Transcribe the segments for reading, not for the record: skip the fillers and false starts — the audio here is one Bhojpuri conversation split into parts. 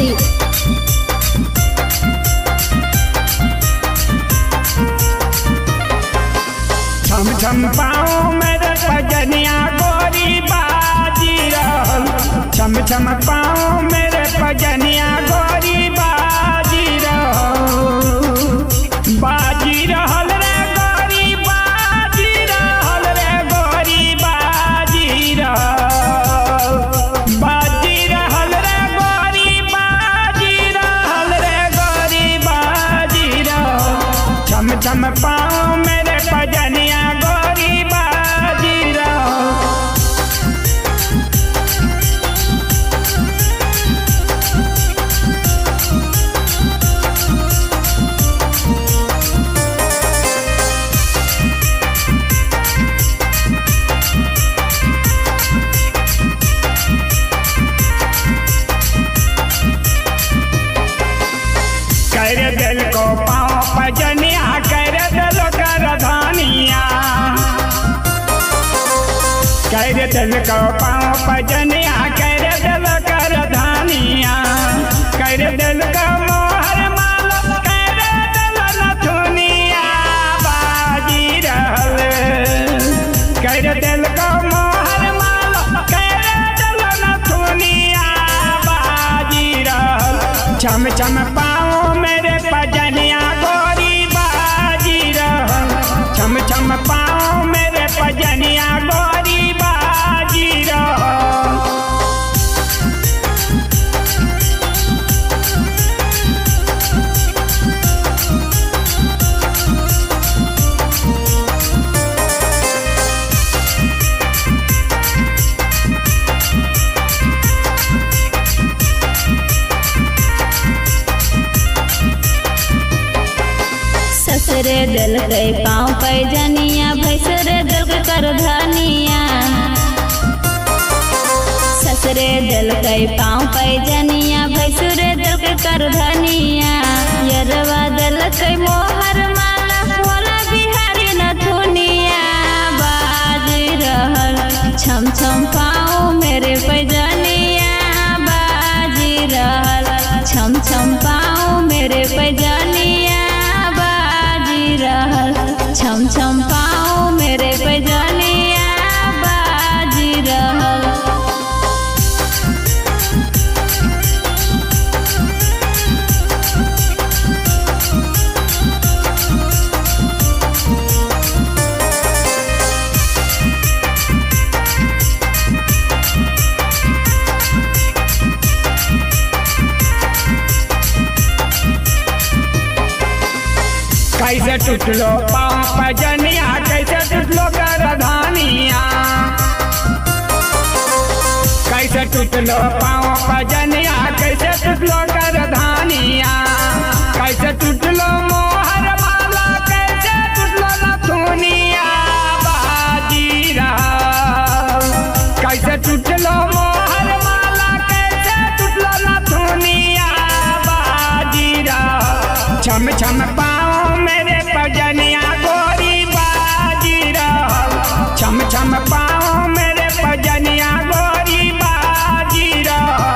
सीतामढ़ी। छम छम पाँव मेरे पजनिया गोरी बाजी रहल। छम छम पाँव मेरे पजनिया गोरी बाजी रहल। बाजी रहल रे गोरी बाजी रहल रे गोरी बाजी रहल। बाजी रहल रे गोरी बाजी रहल रे गोरी बाजी रहल। छम छम पाँव मेरे पजनिया गोरी बाजी रहल। कर दिल को पाँव पजनिया कर दिल कर धानिया। कर दिल को पाँव पजनिया कर दिल कर धानिया। कर दिल का मोहर माल कर दिल नथुनिया बाजी रहल। कर दिल का मोहर माल कर दिल नथुनिया बाजी रहल। छम छम पाँव मेरे पजनिया गोरी बाजी रहल। छम छम पाँव मेरे पजनिया गोरी बाजी रहल। ससुरे दिल के पाँव पैजनिया भैसुरे दिल के कर धनिया। ससुरे दिल के पाँव पैजनिया भैसुरे दिल के कर धनिया। यरवा दिल के मोहर माला भोला बिहारी नथुनिया बाजी रहल। छम छम पाँव मेरे पैजनिया बाजी रहल। छम छम पाँव मेरे पैजनिया रहल। छम छम पाँव मेरे पैजनिया बाजी रहल। कैसे टूटलो पाँव पजनिया कैसे टूटलो कर धानिया। कैसे टूटलो पाँव पजनिया कैसे टूटलो कर धानिया। कैसे टूटलो मोहर माला कैसे टूटलो नथुनिया बाजी रहल। कैसे टूटलो मोहर माला कैसे टूटलो नथुनिया बाजी रहल। छम छम पाँव मेरे पजनिया गोरी बाजी रहल। छम छम पाँव मेरे पजनिया गोरी बाजी रहल।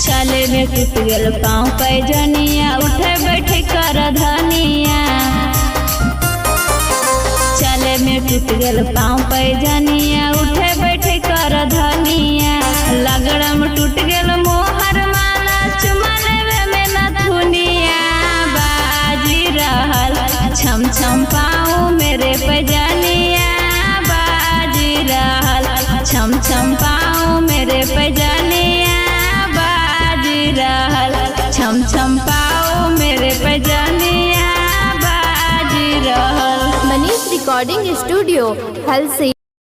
चले में टूट गल पाँव पैजनिया उठे बैठे कर धनिया। चले में टूट गल पाँव पैजनिया उठे बैठे कर धनिया। लगड़म टूट गल मोहर माला चुमा लेवे में नथुनिया बाजी रहल। छम छम पाँव मेरे पैजनिया बाजी रहल। छम छम पाँव मेरे पैजनिया रहल। छम छम पाँव मेरे पैजनिया बाजी रहल। Manish recording studio Halsi.